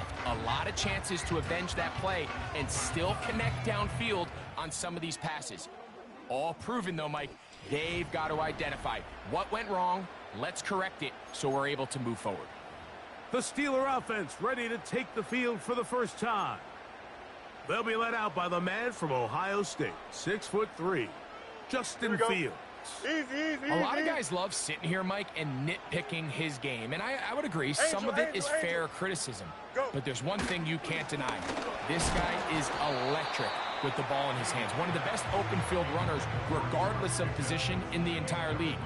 left a lot of chances to avenge that play and still connect downfield on some of these passes. All proven, though, Mike, they've got to identify what went wrong, let's correct it so we're able to move forward. The Steeler offense ready to take the field for the first time. They'll be led out by the man from Ohio State, 6'3", Justin Fields. A lot of guys love sitting here, Mike, and nitpicking his game, and I would agree some of it is fair criticism. But there's one thing you can't deny. This guy is electric with the ball in his hands. One of the best open field runners, regardless of position in the entire league.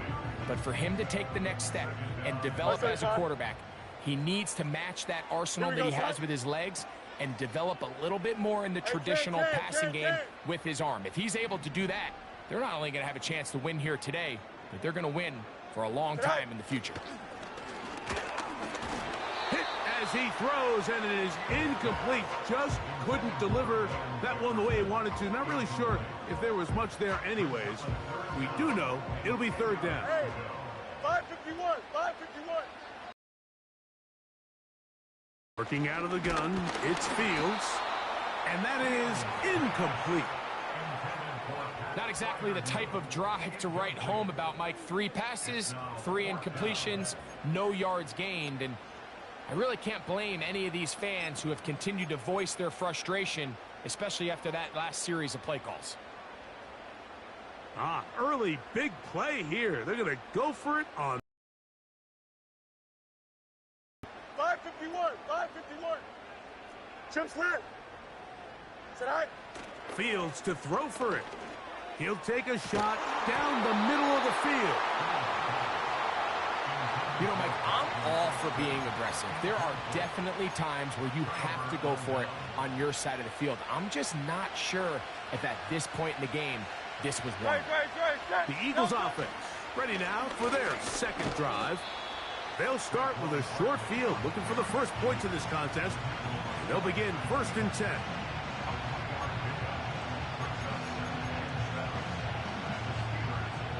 But for him to take the next step and develop as a quarterback, he needs to match that arsenal that he has with his legs and develop a little bit more in the traditional passing game with his arm. If he's able to do that, they're not only going to have a chance to win here today, but they're going to win for a long time in the future. Hit as he throws, and it is incomplete. Just couldn't deliver that one the way he wanted to. Not really sure if there was much there anyways. We do know it'll be third down. Hey, 551, 551. Working out of the gun, it's Fields, and that is incomplete. Not exactly the type of drive to write home about, Mike. 3 passes, 3 incompletions, no yards gained. And I really can't blame any of these fans who have continued to voice their frustration, especially after that last series of play calls. Early big play here. They're going to go for it on 551, 551. Chimps left. Sit high. Fields to throw for it. He'll take a shot down the middle of the field. You know, Mike, I'm all for being aggressive. There are definitely times where you have to go for it on your side of the field. I'm just not sure if at this point in the game, this was one. The Eagles offense ready now for their second drive. They'll start with a short field, looking for the first points of this contest. They'll begin 1st and 10.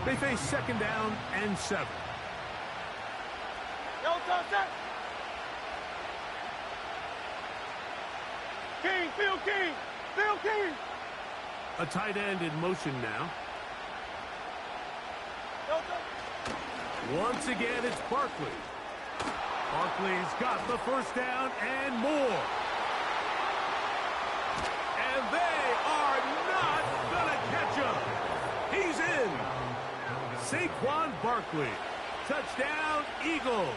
They face 2nd down and 7. King, Phil King, Phil King. A tight end in motion now. Once again, it's Barkley. Barkley's got the first down and more. And they are not going to catch him. He's in. Saquon Barkley. Touchdown, Eagles.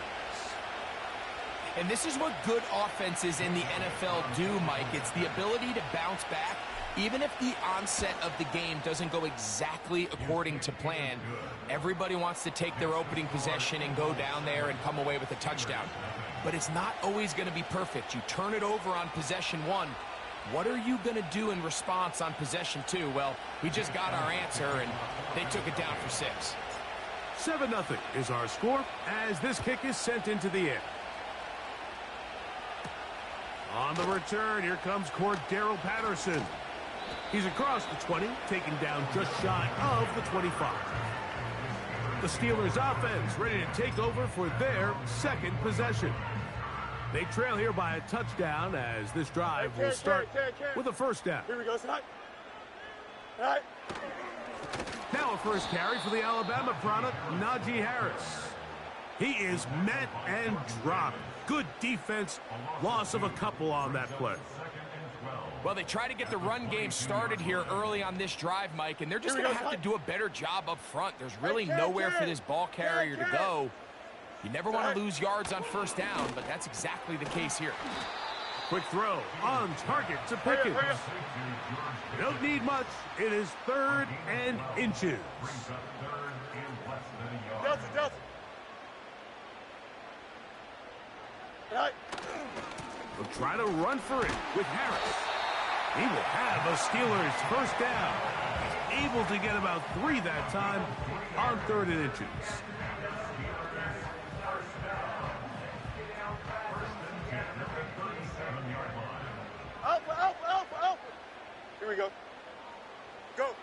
And this is what good offenses in the NFL do, Mike. It's the ability to bounce back. Even if the onset of the game doesn't go exactly according to plan, everybody wants to take their opening possession and go down there and come away with a touchdown. But it's not always going to be perfect. You turn it over on possession 1. What are you going to do in response on possession 2? Well, we just got our answer, and they took it down for 6. 7-0 is our score as this kick is sent into the air. On the return, here comes Cordero Patterson. He's across the 20, taken down just shy of the 25. The Steelers offense ready to take over for their second possession. They trail here by a touchdown as this drive will start with a first down. Here we go, Snot. All right. Now a first carry for the Alabama product, Najee Harris. He is met and dropped. Good defense, loss of a couple on that play. Well, they try to get the run game started here early on this drive, Mike, and they're just going to have to do a better job up front. There's really nowhere for this ball carrier to go. You never want to lose yards on first down, but that's exactly the case here. Quick throw on target to Pickens. Don't need much. It is 3rd and inches. Delta. Right. We'll try to run for it with Harris. He will have a Steelers first down. He's able to get about 3 that time on 3rd and inches. Alpha. Here we go. Go.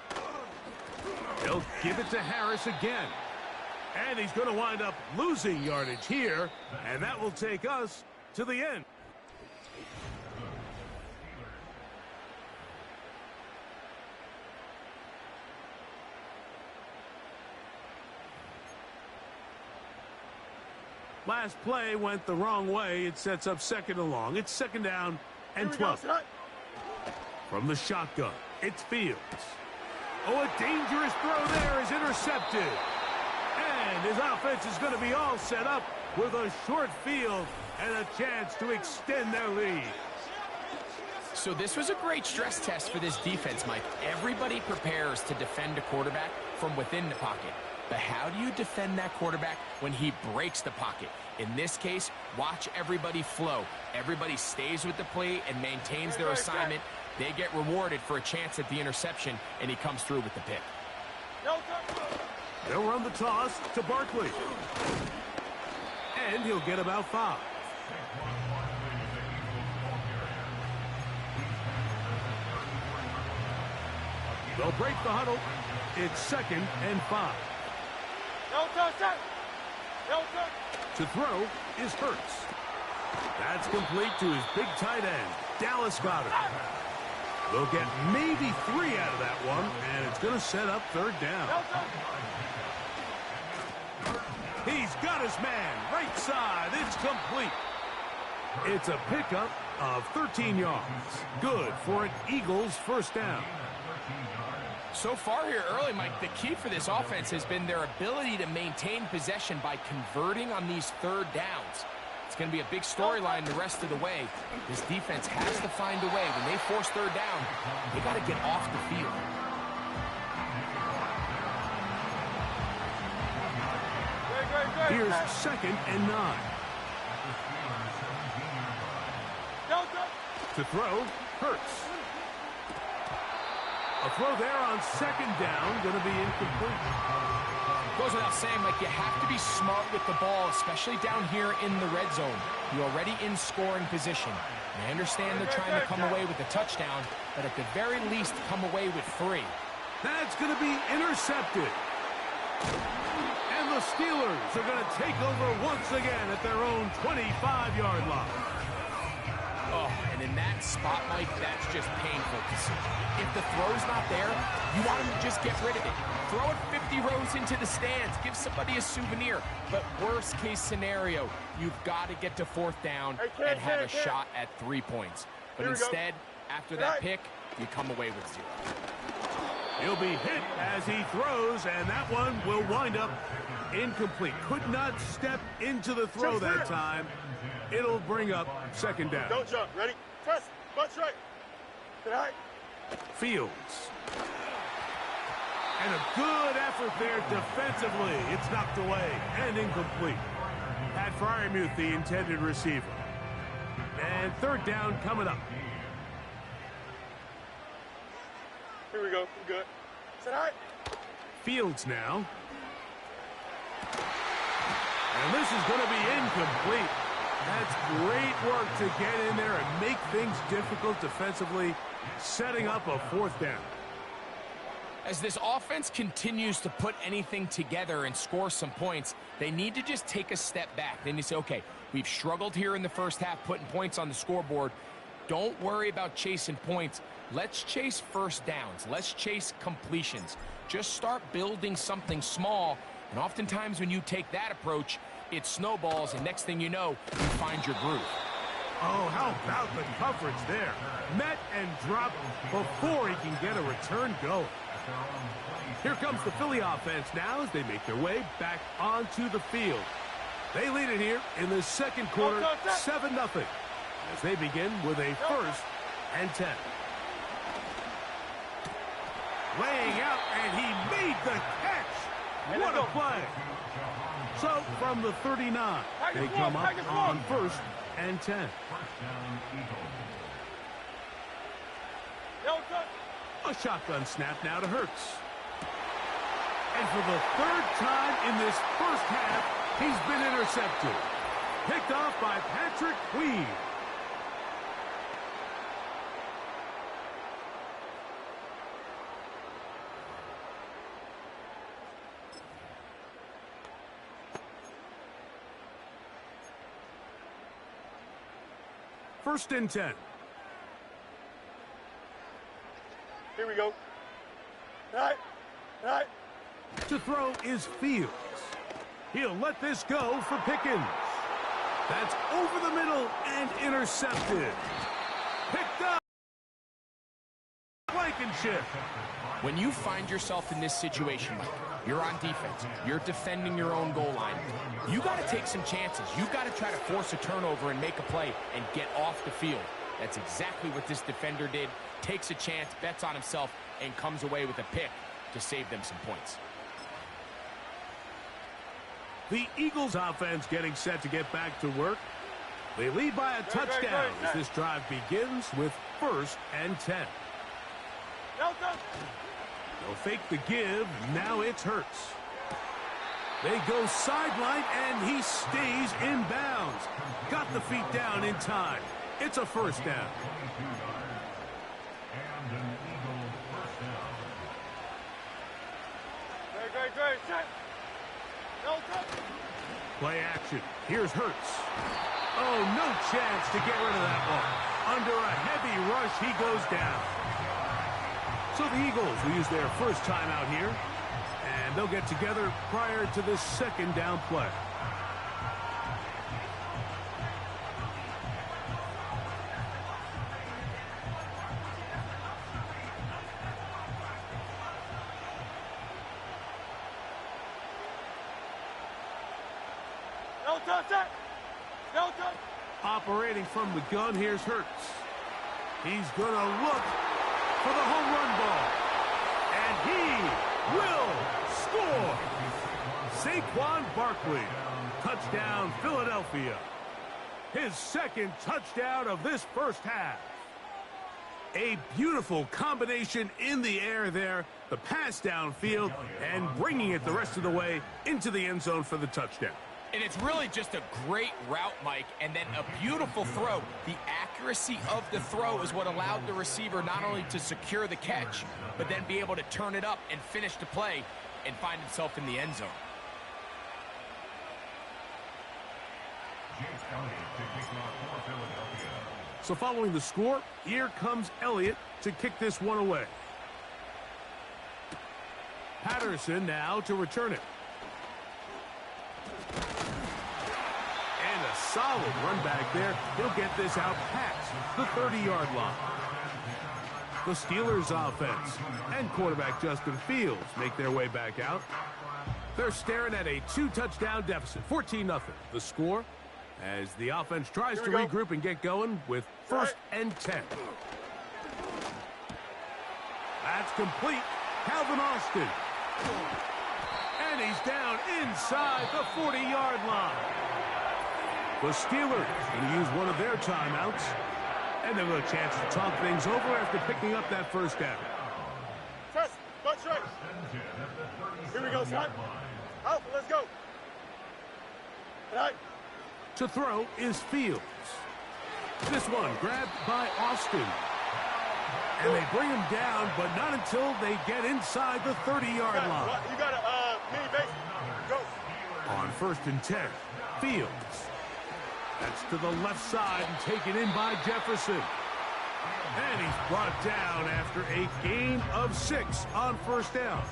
They'll give it to Harris again. And he's going to wind up losing yardage here. And that will take us to the end. Last play went the wrong way. It sets up second and long. It's second down and 12. From the shotgun, it's Fields. Oh, a dangerous throw there is intercepted. And his offense is going to be all set up with a short field and a chance to extend their lead. So this was a great stress test for this defense, Mike. Everybody prepares to defend a quarterback from within the pocket. But how do you defend that quarterback when he breaks the pocket? In this case, watch everybody flow. Everybody stays with the play and maintains their assignment. They get rewarded for a chance at the interception, and he comes through with the pick. They'll run the toss to Barkley. And he'll get about 5. They'll break the huddle. It's second and 5. To throw is Hurts. That's complete to his big tight end, Dallas Goedert. They'll get maybe 3 out of that one, and it's going to set up third down. He's got his man, right side. It's complete. It's a pickup of 13 yards. Good for an Eagles first down. So far here early, Mike, the key for this offense has been their ability to maintain possession by converting on these third downs. It's going to be a big storyline the rest of the way. This defense has to find a way. When they force third down, they got to get off the field. Here's second and 9. To throw, Hurts. A throw there on second down, going to be incomplete. Goes without saying, Mike, you have to be smart with the ball, especially down here in the red zone. You're already in scoring position. I understand they're trying to come away with a touchdown, but at the very least, come away with 3. That's going to be intercepted. And the Steelers are going to take over once again at their own 25-yard line. Oh, and in that spot, Mike, that's just painful to see. If the throw's not there, you want him to just get rid of it. Throw it 50 rows into the stands. Give somebody a souvenir. But worst case scenario, you've got to get to fourth down and have a shot at 3 points. But instead, after that pick, you come away with 0. He'll be hit as he throws, and that one will wind up incomplete. Could not step into the throw that time. It'll bring up second down. Don't jump. Ready? Press. Butt straight. Tonight. Fields. And a good effort there defensively. It's knocked away and incomplete. Pat Fryermuth, the intended receiver. And third down coming up. Here we go. We're good. Tonight. Fields now. And this is going to be incomplete. That's great work to get in there and make things difficult defensively, setting up a fourth down. As this offense continues to put anything together and score some points, they need to just take a step back. They need to say, okay, we've struggled here in the first half putting points on the scoreboard. Don't worry about chasing points. Let's chase first downs. Let's chase completions. Just start building something small, and oftentimes when you take that approach, it snowballs, and next thing you know, you find your groove. Oh, how about the coverage there? Met and dropped before he can get a return going. Here comes the Philly offense now as they make their way back onto the field. They lead it here in the second quarter, 7-0, as they begin with a first and 10. Laying out, and he made the catch. What a play. So, from the 39, they come up on first and 10. A shotgun snap now to Hurts. And for the third time in this first half, he's been intercepted. Picked off by Patrick Queen. First and 10. Here we go. Right. To throw is Fields. He'll let this go for Pickens. That's over the middle and intercepted. Picked up. Blankenship. When you find yourself in this situation, Mike, you're on defense, you're defending your own goal line, you got to take some chances. You got to try to force a turnover and make a play and get off the field. That's exactly what this defender did. Takes a chance, bets on himself, and comes away with a pick to save them some points. The Eagles offense getting set to get back to work. They lead by a touchdown as this drive begins with 1st and 10. They'll fake the give. Now it's Hurts. They go sideline, and he stays in bounds. Got the feet down in time. It's a 1st down. Play action. Here's Hurts. Oh, no chance to get rid of that one. Under a heavy rush, he goes down. So the Eagles will use their first timeout here, and they'll get together prior to this 2nd down play. Operating from the gun, here's Hurts. He's going to look for the home run ball. And he will score. Saquon Barkley. Touchdown, Philadelphia. His 2nd touchdown of this first half. A beautiful combination in the air there. The pass downfield and bringing it the rest of the way into the end zone for the touchdown. And it's really just a great route, Mike, and then a beautiful throw. The accuracy of the throw is what allowed the receiver not only to secure the catch, but then be able to turn it up and finish the play and find himself in the end zone. So following the score, here comes Elliott to kick this one away. Patterson now to return it. Solid run back there. He'll get this out past the 30-yard line. The Steelers offense and quarterback Justin Fields make their way back out. They're staring at a 2-touchdown deficit, 14-0. The score as the offense tries to regroup and get going with 1st and 10. That's complete. Calvin Austin. And he's down inside the 40-yard line. The Steelers going to use one of their timeouts, and they'll have a chance to talk things over after picking up that 1st down. Press, butt straight. Here we go, son. Out, let's go. Right. To throw is Fields. This one grabbed by Austin. And they bring him down, but not until they get inside the 30-yard line. You got a mini base. Go. On 1st and 10, Fields. That's to the left side and taken in by Jefferson. And he's brought down after a gain of 6 on 1st down.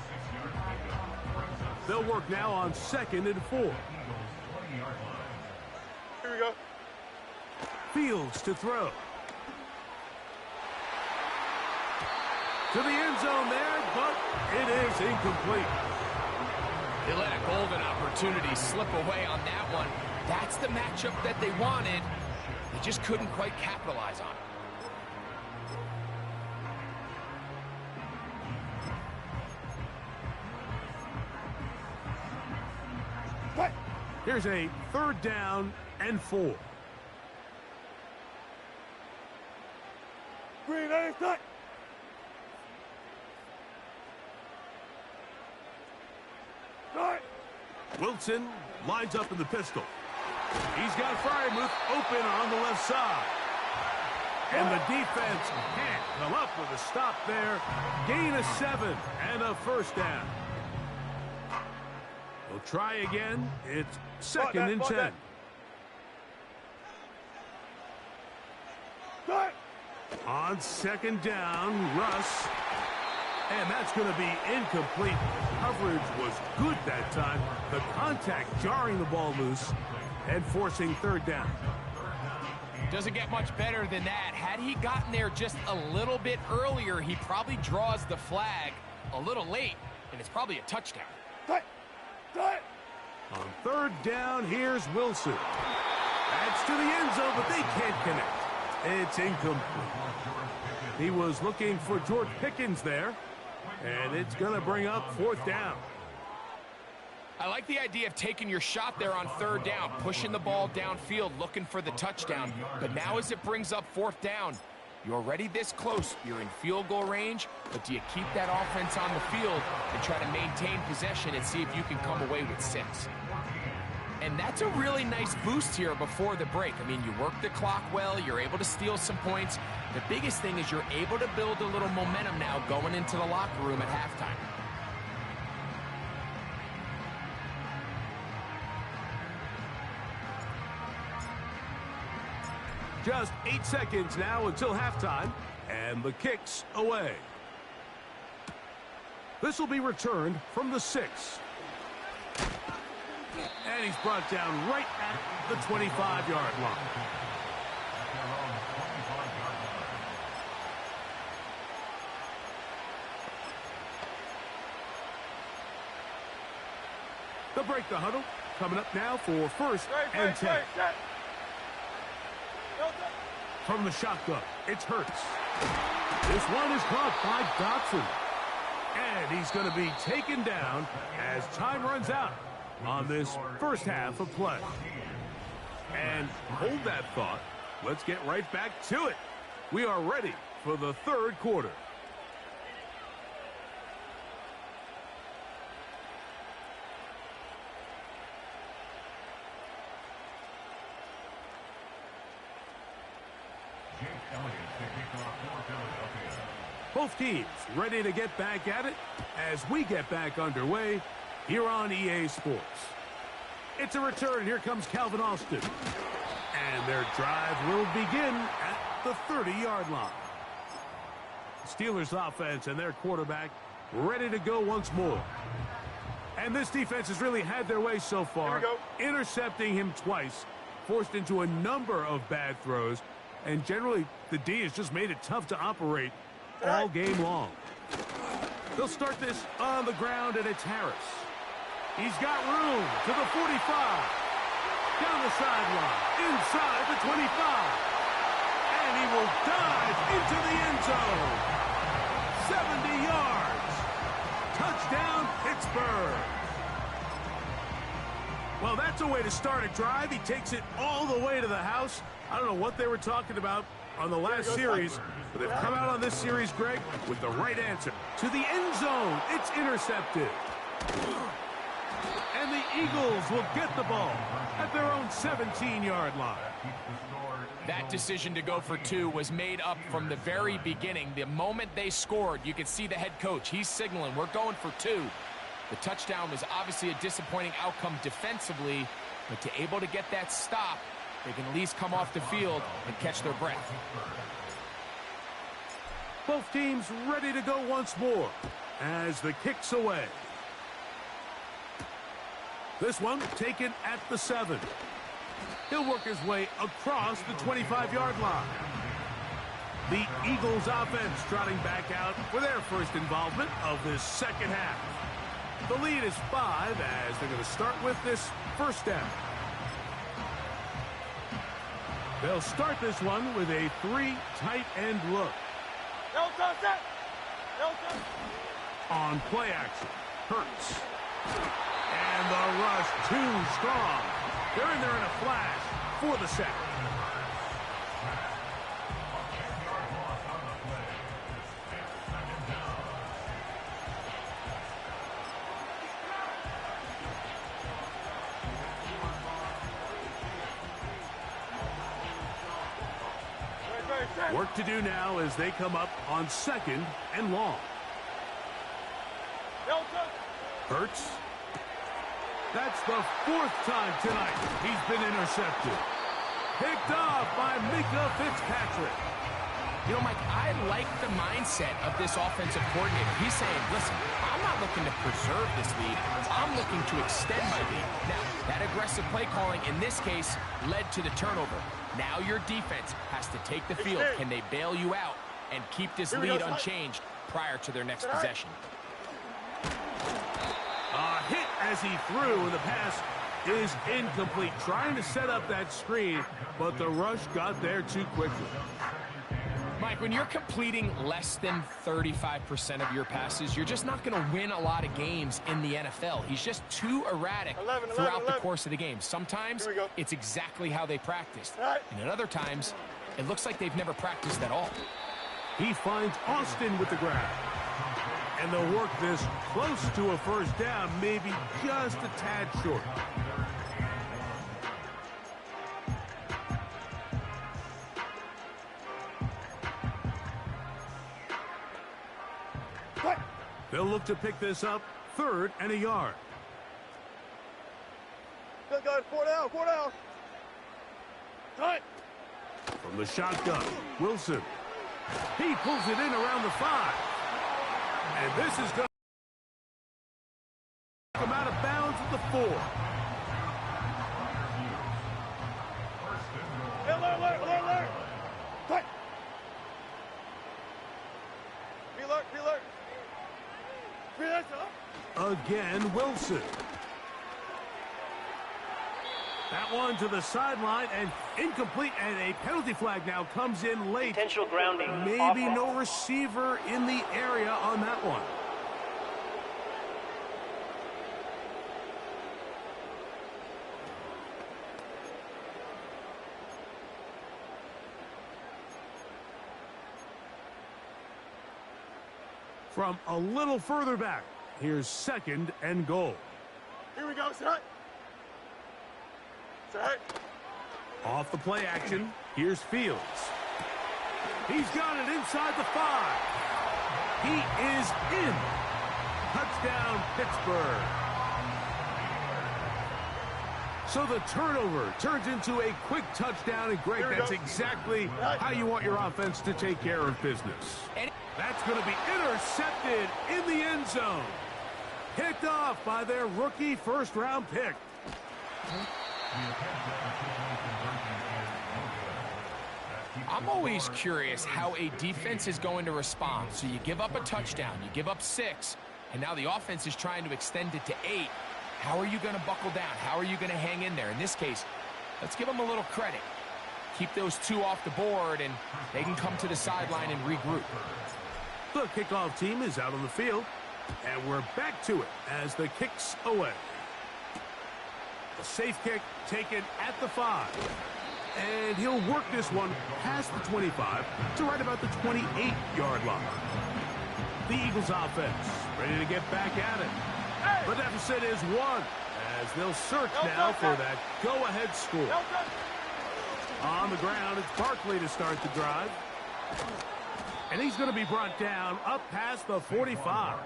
They'll work now on 2nd and 4. Here we go. Fields to throw. To the end zone there, but it is incomplete. They let a golden opportunity slip away on that one. That's the matchup that they wanted. They just couldn't quite capitalize on it. Here's a 3rd down and 4. Green, ain't that? Wilson lines up in the pistol. He's got Fryermuth open on the left side. And the defense can't come up with a stop there. Gain of 7 and a 1st down. We'll try again. It's 2nd and 10. On 2nd down, Russ. And that's going to be incomplete. Coverage was good that time. The contact jarring the ball loose. and forcing third down. Doesn't get much better than that. Had he gotten there just a little bit earlier, he probably draws the flag a little late, and it's probably a touchdown. On third down, here's Wilson. That's to the end zone, but they can't connect. It's incomplete. He was looking for George Pickens there, and it's going to bring up fourth down. I like the idea of taking your shot there on third down, pushing the ball downfield, looking for the touchdown. But now as it brings up fourth down, you're already this close. You're in field goal range, but do you keep that offense on the field and try to maintain possession and see if you can come away with 6? And that's a really nice boost here before the break. I mean, you work the clock well, you're able to steal some points. The biggest thing is you're able to build a little momentum now going into the locker room at halftime. Just 8 seconds now until halftime, and the kick's away. This will be returned from the 6. And he's brought down right at the 25-yard line. They'll break the huddle. Coming up now for first and 10. From the shotgun, it's Hurts. This one is caught by Dotson. And he's going to be taken down as time runs out on this first half of play. And hold that thought. Let's get right back to it. We are ready for the third quarter. Both teams ready to get back at it as we get back underway here on EA Sports. It's a return. Here comes Calvin Austin. And their drive will begin at the 30-yard line. Steelers offense and their quarterback ready to go once more. And this defense has really had their way so far, intercepting him twice, forced into a number of bad throws, and generally the D has just made it tough to operate all game long. They'll start this on the ground, and it's Harris. He's got room to the 45. Down the sideline, inside the 25. And he will dive into the end zone. 70 yards. Touchdown, Pittsburgh. Well, that's a way to start a drive. He takes it all the way to the house. I don't know what they were talking about on the last series, but they've come out on this series, Greg, with the right answer. To the end zone, it's intercepted. And the Eagles will get the ball at their own 17-yard line. That decision to go for 2 was made up from the very beginning. The moment they scored, you could see the head coach. He's signaling, we're going for 2. The touchdown was obviously a disappointing outcome defensively, but to able to get that stop, they can at least come off the field and catch their breath. Both teams ready to go once more as the kick's away. This one taken at the 7. He'll work his way across the 25-yard line. The Eagles offense trotting back out for their first involvement of this second half. The lead is 5 as they're going to start with this first down. They'll start this one with a 3 tight end look. On play action, Hurts. And the rush too strong. They're in there in a flash for the sack. Work to do now as they come up on 2nd and long. Hurts. That's the 4th time tonight he's been intercepted. Picked off by Mika Fitzpatrick. You know, Mike, I like the mindset of this offensive coordinator. He's saying, listen, I'm not looking to preserve this lead. I'm looking to extend my lead. Now, that aggressive play calling in this case led to the turnover. Now your defense has to take the field. Can they bail you out and keep this lead unchanged prior to their next possession? Hit as he threw, and the pass is incomplete. Trying to set up that screen, but the rush got there too quickly. Mike, when you're completing less than 35% of your passes, you're just not going to win a lot of games in the NFL. He's just too erratic throughout the course of the game. Sometimes it's exactly how they practiced. And at other times, it looks like they've never practiced at all. He finds Austin with the grab. And they'll work this close to a first down, maybe just a tad short. They'll look to pick this up, 3rd and a yard. Good, 4 down, 4 down. Cut. From the shotgun, Wilson. He pulls it in around the 5. And this is going to come out of bounds at the 4. Alert. Cut. Be alert. Again, Wilson. That one to the sideline and incomplete, and a penalty flag now comes in late. Potential grounding. Maybe no receiver in the area on that one. From a little further back, here's 2nd and goal. Here we go, set. Off the play action, here's Fields. He's got it inside the 5. He is in. Touchdown, Pittsburgh. So the turnover turns into a quick touchdown, and Greg, that's exactly how you want your offense to take care of business. That's going to be intercepted in the end zone. Picked off by their rookie first-round pick. I'm always curious how a defense is going to respond. So you give up a touchdown, you give up 6, and now the offense is trying to extend it to 8. How are you going to buckle down? How are you going to hang in there? In this case, let's give them a little credit. Keep those 2 off the board, and they can come to the sideline and regroup. The kickoff team is out on the field, and we're back to it as the kick's away. A safe kick taken at the 5. And he'll work this one past the 25 to right about the 28-yard line. The Eagles offense ready to get back at it. The deficit is 1 as they'll search now for that go-ahead score. On the ground, it's Barkley to start the drive. And he's going to be brought down up past the 45.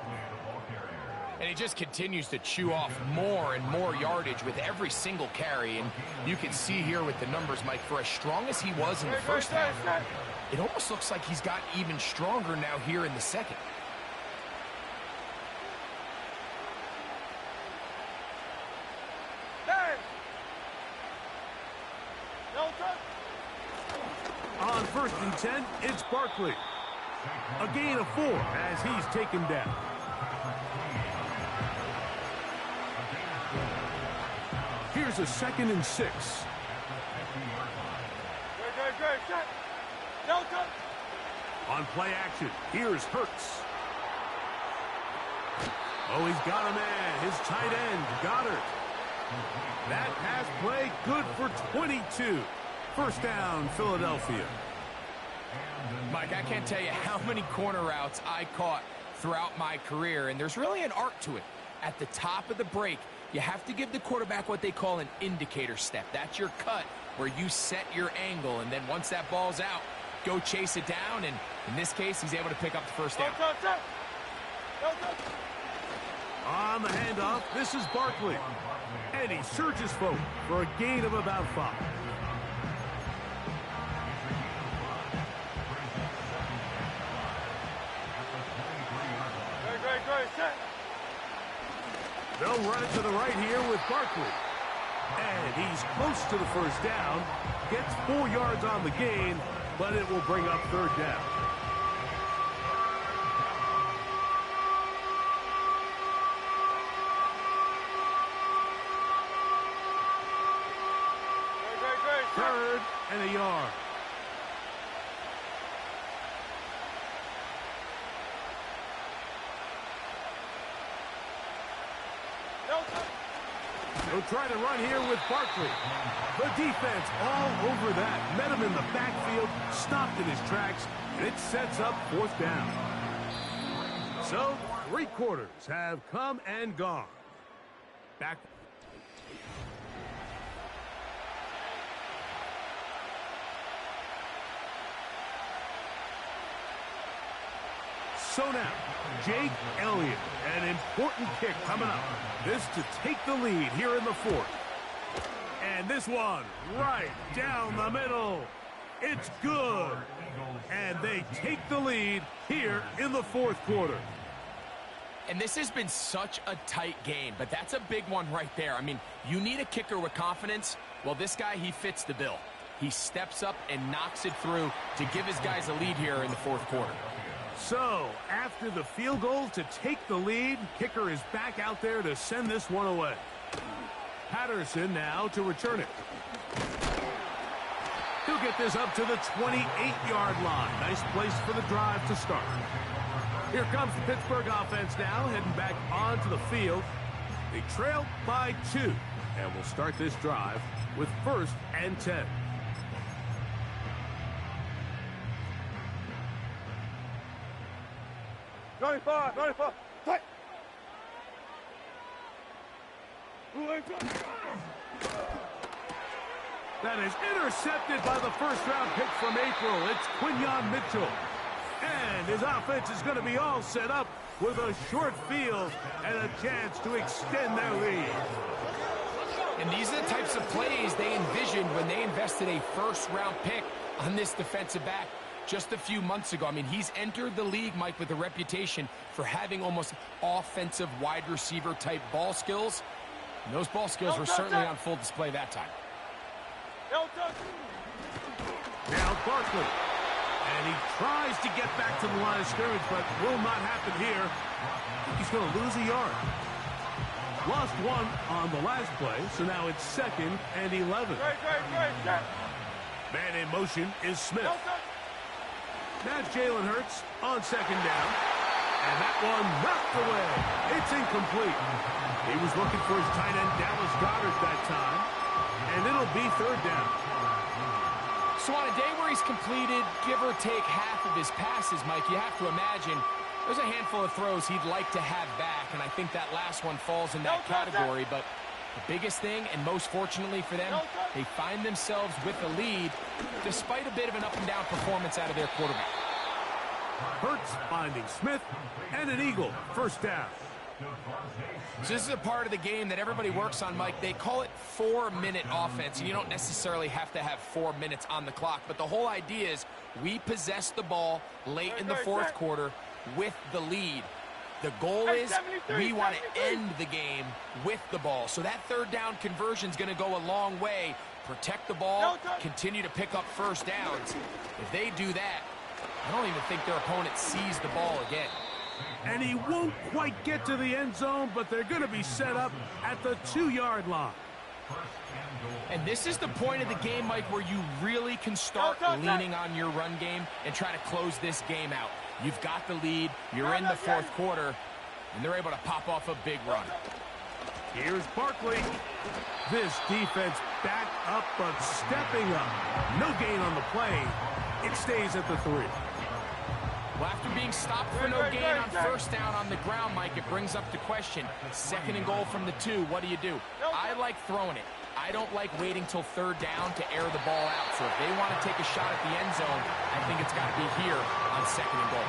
And he just continues to chew off more and more yardage with every single carry. And you can see here with the numbers, Mike, for as strong as he was in the first half, it almost looks like he's gotten even stronger now here in the second. On 1st and 10, it's Barkley. A gain of 4 as he's taken down. Here's a 2nd and 6. On play action, here's Hurts. Oh, he's got a man. His tight end, Goddard. That pass play good for 22. First down, Philadelphia. Mike, I can't tell you how many corner routes I caught throughout my career, and there's really an art to it. At the top of the break, you have to give the quarterback what they call an indicator step. That's your cut where you set your angle, and then once that ball's out, go chase it down, and in this case, he's able to pick up the first down. On the handoff, this is Barkley. And he surges forward for a gain of about 5. They'll run it to the right here with Barkley. And he's close to the first down. Gets 4 yards on the gain, but it will bring up third down. Third and a yard. They'll try to run here with Barkley. The defense all over that. Met him in the backfield, stopped in his tracks, and it sets up fourth down. So, 3 quarters have come and gone. Back. So now, Jake Elliott, an important kick coming up. This to take the lead here in the fourth. And this one right down the middle. It's good. And they take the lead here in the fourth quarter. And this has been such a tight game, but that's a big one right there. I mean, you need a kicker with confidence. Well, this guy, he fits the bill. He steps up and knocks it through to give his guys a lead here in the fourth quarter. So, after the field goal to take the lead, kicker is back out there to send this one away. Patterson now to return it. He'll get this up to the 28-yard line. Nice place for the drive to start. Here comes the Pittsburgh offense now, heading back onto the field. They trail by 2, and will start this drive with 1st and 10. Fight. That is intercepted by the first-round pick from April. It's Quinyon Mitchell. And his offense is going to be all set up with a short field and a chance to extend their lead. And these are the types of plays they envisioned when they invested a first-round pick on this defensive back just a few months ago. I mean, he's entered the league, Mike, with a reputation for having almost offensive wide receiver type ball skills. And those ball skills were certainly on full display that time. Now Barkley. And he tries to get back to the line of scrimmage, but will not happen here. He's going to lose a yard. Lost 1 on the last play, so now it's 2nd and 11. Man in motion is Smith. Now Jalen Hurts on 2nd down. And that one knocked away. It's incomplete. He was looking for his tight end, Dallas Goedert, that time. And it'll be 3rd down. So on a day where he's completed, give or take half of his passes, Mike, you have to imagine there's a handful of throws he'd like to have back, and I think that last one falls in that category. But the biggest thing, and most fortunately for them, they find themselves with the lead despite a bit of an up-and-down performance out of their quarterback. Hurts finding Smith, and an eagle, 1st down. So this is a part of the game that everybody works on, Mike. They call it 4-minute offense, and you don't necessarily have to have 4 minutes on the clock. But the whole idea is we possess the ball late in the fourth quarter with the lead. The goal is we want to end the game with the ball. So that 3rd down conversion is going to go a long way. Protect the ball, continue to pick up first downs. If they do that, I don't even think their opponent sees the ball again. And he won't quite get to the end zone, but they're going to be set up at the 2-yard line. And this is the point of the game, Mike, where you really can start leaning on your run game and try to close this game out. You've got the lead, you're in the fourth quarter, and they're able to pop off a big run. Here's Barkley. This defense back up, but stepping up. No gain on the play. It stays at the 3. Well, after being stopped for no gain on first down on the ground, Mike, it brings up the question. 2nd and goal from the 2, what do you do? I like throwing it. I don't like waiting till 3rd down to air the ball out. So if they want to take a shot at the end zone, I think it's got to be here on 2nd and goal.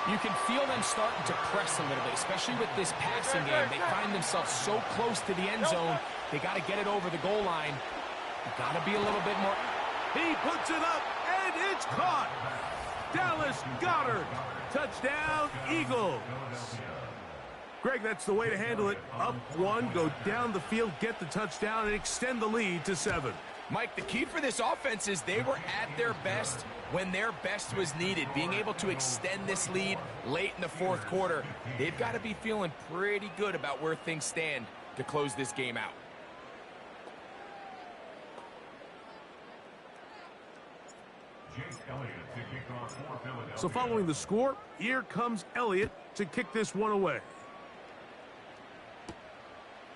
You can feel them starting to press a little bit, especially with this passing game. They find themselves so close to the end zone, they got to get it over the goal line. Got to be a little bit more. He puts it up, and it's caught. Dallas Goedert. Touchdown, Eagles. Greg, that's the way to handle it. Up one, go down the field, get the touchdown, and extend the lead to 7. Mike, the key for this offense is they were at their best when their best was needed. Being able to extend this lead late in the fourth quarter, they've got to be feeling pretty good about where things stand to close this game out. So following the score, here comes Elliott to kick this one away.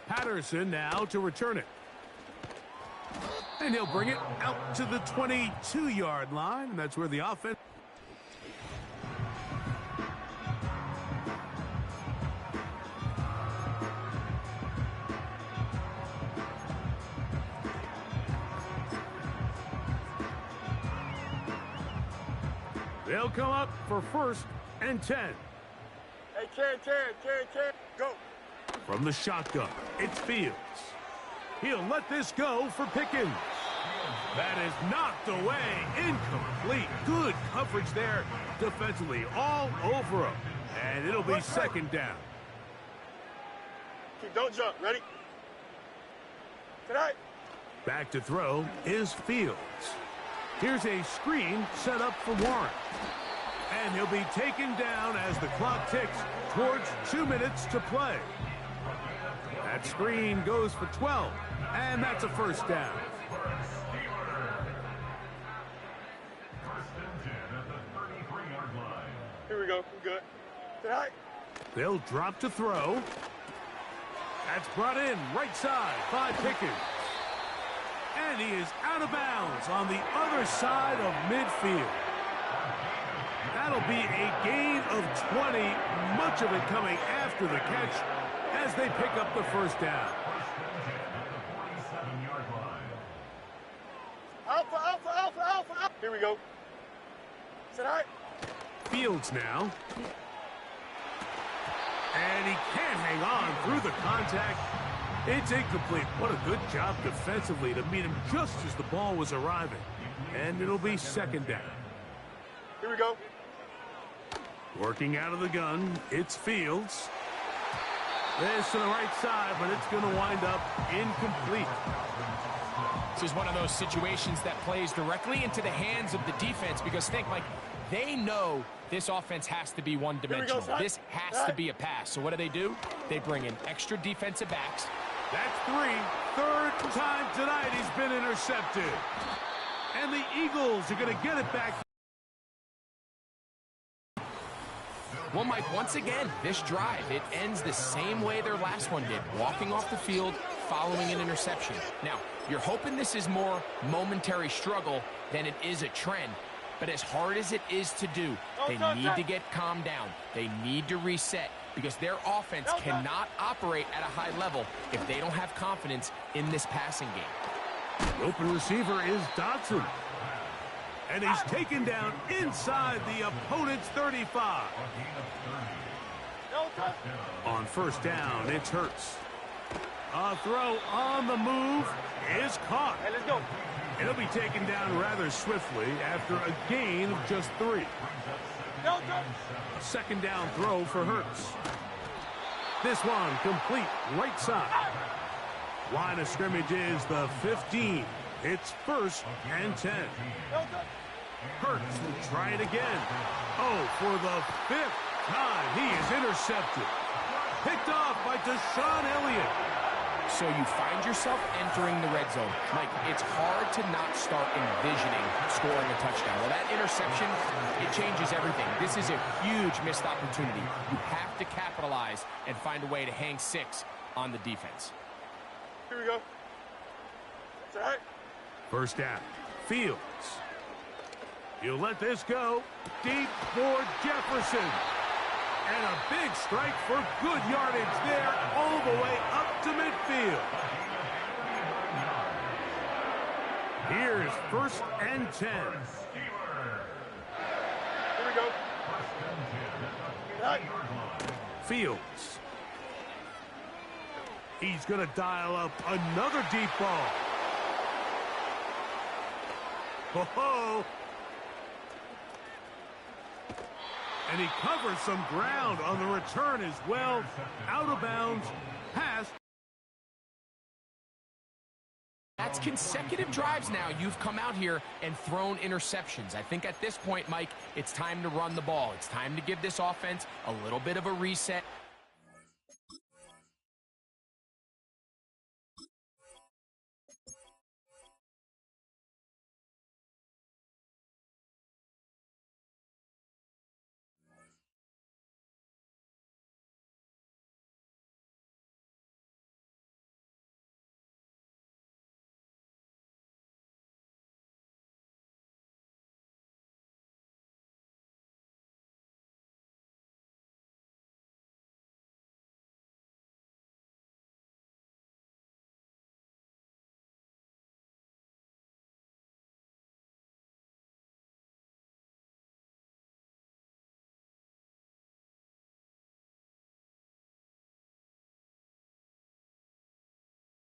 Patterson now to return it. And he'll bring it out to the 22-yard line, and that's where the offense... They'll come up for 1st and 10. Hey, 10, go. From the shotgun, it's Fields. He'll let this go for Pickens. That is knocked away, incomplete. Good coverage there defensively, all over him. And it'll be 2nd down. Don't jump, ready? Tonight. Back to throw is Fields. Here's a screen set up for Warren. And he'll be taken down as the clock ticks towards 2 minutes to play. That screen goes for 12, and that's a 1st down. Here we go, we're good. Tonight. They'll drop to throw. That's brought in right side by Pickens. And he is out of bounds on the other side of midfield. That'll be a gain of 20, much of it coming after the catch as they pick up the 1st down. Alpha. Here we go. Tonight. Fields now. And he can't hang on through the contact. It's incomplete. What a good job defensively to meet him just as the ball was arriving. And it'll be 2nd down. Here we go. Working out of the gun, it's Fields. This to the right side, but it's going to wind up incomplete. This is one of those situations that plays directly into the hands of the defense because think, like, they know this offense has to be one-dimensional. This has to be a pass. So what do? They bring in extra defensive backs. That's 3. 3rd time tonight he's been intercepted. And the Eagles are going to get it back. Well, Mike, once again, this drive, it ends the same way their last one did, walking off the field, following an interception. Now, you're hoping this is more momentary struggle than it is a trend, but as hard as it is to do, they need to get calmed down. They need to reset because their offense cannot operate at a high level if they don't have confidence in this passing game. The open receiver is Dodson. And he's taken down inside the opponent's 35. On 1st down, it's Hurts. A throw on the move is caught. Hey, let's go. It'll be taken down rather swiftly after a gain of just 3. A 2nd down throw for Hurts. This one complete right side. Line of scrimmage is the 15. It's 1st and 10. Hurts will try it again. Oh, for the 5th time, he is intercepted. Picked off by Deshaun Elliott. So you find yourself entering the red zone. Mike, it's hard to not start envisioning scoring a touchdown. Well, that interception, it changes everything. This is a huge missed opportunity. You have to capitalize and find a way to hang 6 on the defense. Here we go. That's all right. 1st down. Fields. He'll let this go. Deep for Jefferson. And a big strike for good yardage there all the way up to midfield. Here's 1st and 10. Here we go. Fields. He's going to dial up another deep ball. Ho-ho! And he covers some ground on the return as well. Out of bounds. Pass. That's consecutive drives now. You've come out here and thrown interceptions. I think at this point, Mike, it's time to run the ball. It's time to give this offense a little bit of a reset.